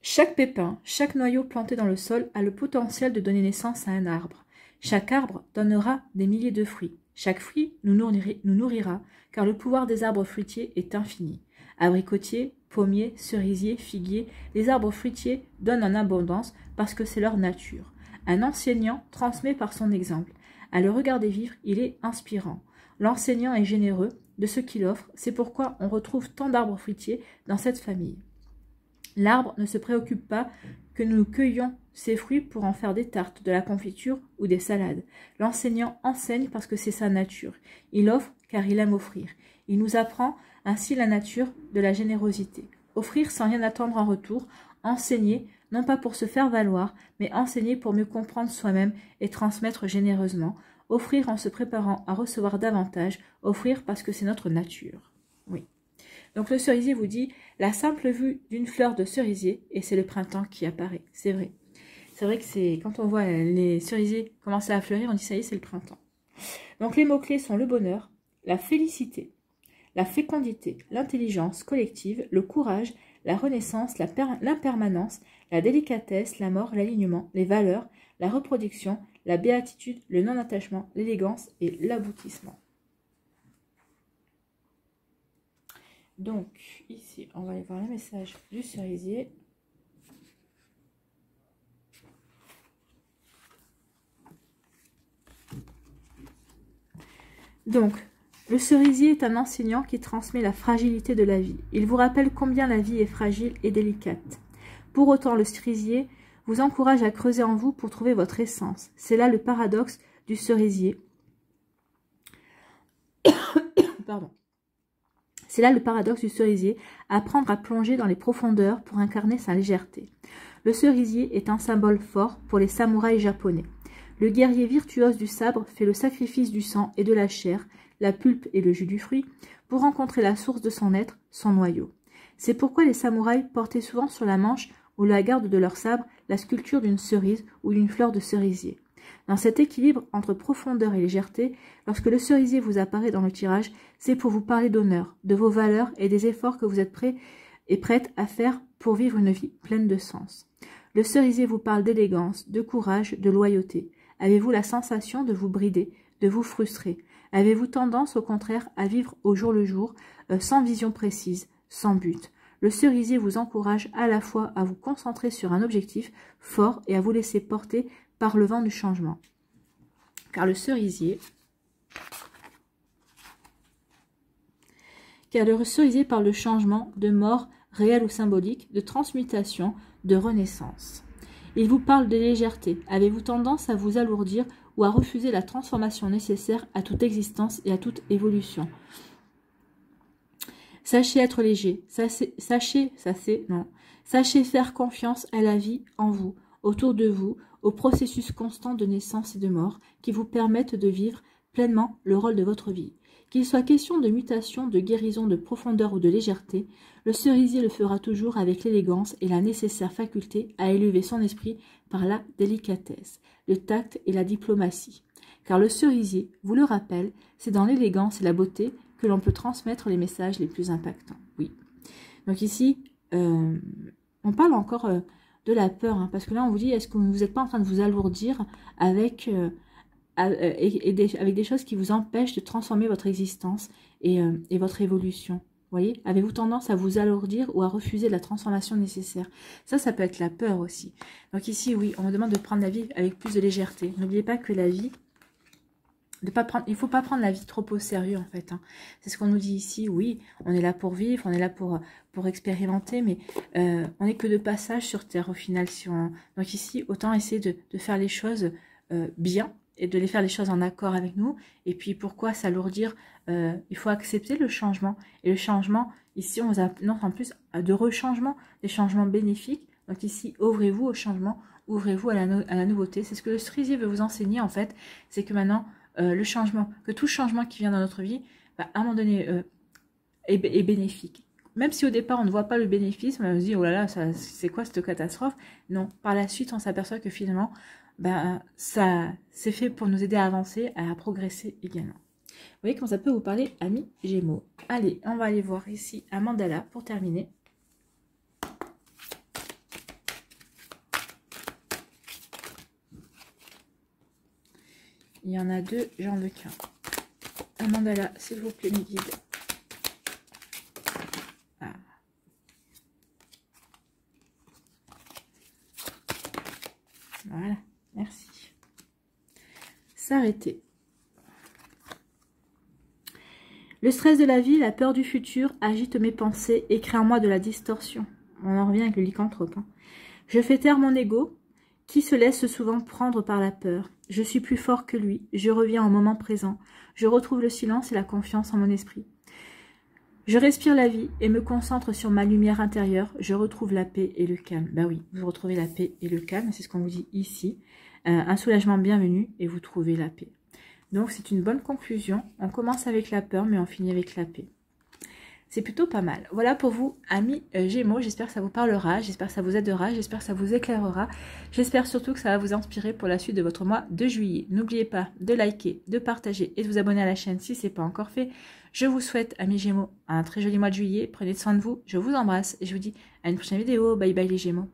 chaque pépin, chaque noyau planté dans le sol a le potentiel de donner naissance à un arbre. Chaque arbre donnera des milliers de fruits. Chaque fruit nous nourrira, car le pouvoir des arbres fruitiers est infini. Abricotiers, pommiers, cerisiers, figuiers, les arbres fruitiers donnent en abondance parce que c'est leur nature. Un enseignant transmet par son exemple. À le regarder vivre, il est inspirant. L'enseignant est généreux de ce qu'il offre, c'est pourquoi on retrouve tant d'arbres fruitiers dans cette famille. L'arbre ne se préoccupe pas que nous cueillions ses fruits pour en faire des tartes, de la confiture ou des salades. L'enseignant enseigne parce que c'est sa nature. Il offre car il aime offrir. Il nous apprend ainsi la nature de la générosité. Offrir sans rien attendre en retour, enseigner, non pas pour se faire valoir, mais enseigner pour mieux comprendre soi-même et transmettre généreusement. Offrir en se préparant à recevoir davantage. Offrir parce que c'est notre nature. Oui. Donc le cerisier vous dit la simple vue d'une fleur de cerisier et c'est le printemps qui apparaît. C'est vrai. C'est vrai que c'est quand on voit les cerisiers commencer à fleurir, on dit ça y est, c'est le printemps. Donc les mots-clés sont le bonheur, la félicité, la fécondité, l'intelligence collective, le courage, la renaissance, l'impermanence, la délicatesse, la mort, l'alignement, les valeurs, la reproduction, la béatitude, le non-attachement, l'élégance et l'aboutissement. Donc, ici, on va aller voir le message du cerisier. Donc, le cerisier est un enseignant qui transmet la fragilité de la vie. Il vous rappelle combien la vie est fragile et délicate. Pour autant, le cerisier vous encourage à creuser en vous pour trouver votre essence. C'est là le paradoxe du cerisier. Pardon. C'est là le paradoxe du cerisier, apprendre à plonger dans les profondeurs pour incarner sa légèreté. Le cerisier est un symbole fort pour les samouraïs japonais. Le guerrier virtuose du sabre fait le sacrifice du sang et de la chair, la pulpe et le jus du fruit, pour rencontrer la source de son être, son noyau. C'est pourquoi les samouraïs portaient souvent sur la manche ou la garde de leur sabre la sculpture d'une cerise ou d'une fleur de cerisier. Dans cet équilibre entre profondeur et légèreté, lorsque le cerisier vous apparaît dans le tirage, c'est pour vous parler d'honneur, de vos valeurs et des efforts que vous êtes prêts et prête à faire pour vivre une vie pleine de sens. Le cerisier vous parle d'élégance, de courage, de loyauté. Avez-vous la sensation de vous brider, de vous frustrer? Avez-vous tendance au contraire à vivre au jour le jour, sans vision précise, sans but? Le cerisier vous encourage à la fois à vous concentrer sur un objectif fort et à vous laisser porter par le vent du changement. Car le cerisier parle de changement, de mort réelle ou symbolique, de transmutation, de renaissance. Il vous parle de légèreté. Avez-vous tendance à vous alourdir ou à refuser la transformation nécessaire à toute existence et à toute évolution? Sachez être léger. Sachez faire confiance à la vie en vous, autour de vous, au processus constant de naissance et de mort qui vous permettent de vivre pleinement le rôle de votre vie. Qu'il soit question de mutation, de guérison, de profondeur ou de légèreté, le cerisier le fera toujours avec l'élégance et la nécessaire faculté à élever son esprit par la délicatesse, le tact et la diplomatie. Car le cerisier, vous le rappelle, c'est dans l'élégance et la beauté que l'on peut transmettre les messages les plus impactants. Oui. Donc ici, on parle encore de la peur, hein, parce que là on vous dit, est-ce que vous n'êtes pas en train de vous alourdir avec des choses qui vous empêchent de transformer votre existence et votre évolution? Voyez, avez-vous tendance à vous alourdir ou à refuser la transformation nécessaire? Ça peut être la peur aussi. Donc ici, oui, on me demande de prendre la vie avec plus de légèreté. N'oubliez pas que la vie, il ne faut pas prendre la vie trop au sérieux en fait. Hein. C'est ce qu'on nous dit ici. Oui, on est là pour vivre, on est là pour expérimenter, mais on n'est que de passage sur Terre au final. Donc ici, autant essayer de faire les choses bien et de les faire les choses en accord avec nous. Et puis pourquoi s'alourdir? Il faut accepter le changement. Et le changement, ici, on vous annonce en plus de rechangements, des changements bénéfiques. Donc ici, ouvrez-vous au changement, ouvrez-vous à la nouveauté. C'est ce que le cerisier veut vous enseigner en fait. C'est que maintenant, le changement, que tout changement qui vient dans notre vie, à un moment donné, est bénéfique. Même si au départ, on ne voit pas le bénéfice, on se dit, oh là là, c'est quoi cette catastrophe? Non, par la suite, on s'aperçoit que finalement, ça c'est fait pour nous aider à avancer, à progresser également. Vous voyez comment ça peut vous parler, amis Gémeaux. Allez, on va aller voir ici un mandala pour terminer. Il y en a deux, j'en veux qu'un. Un mandala, s'il vous plaît, mes guides. Ah. Voilà, merci. S'arrêter. Le stress de la vie, la peur du futur agite mes pensées et crée en moi de la distorsion. On en revient avec le lycanthrope. Hein. Je fais taire mon ego, qui se laisse souvent prendre par la peur. Je suis plus fort que lui, je reviens au moment présent, je retrouve le silence et la confiance en mon esprit. Je respire la vie et me concentre sur ma lumière intérieure, je retrouve la paix et le calme. Ben oui, vous retrouvez la paix et le calme, c'est ce qu'on vous dit ici. Un soulagement bienvenu et vous trouvez la paix. Donc, c'est une bonne conclusion. On commence avec la peur, mais on finit avec la paix. C'est plutôt pas mal. Voilà pour vous, amis Gémeaux. J'espère que ça vous parlera, j'espère que ça vous aidera, j'espère que ça vous éclairera. J'espère surtout que ça va vous inspirer pour la suite de votre mois de juillet. N'oubliez pas de liker, de partager et de vous abonner à la chaîne si ce n'est pas encore fait. Je vous souhaite, amis Gémeaux, un très joli mois de juillet. Prenez soin de vous, je vous embrasse et je vous dis à une prochaine vidéo. Bye bye les Gémeaux.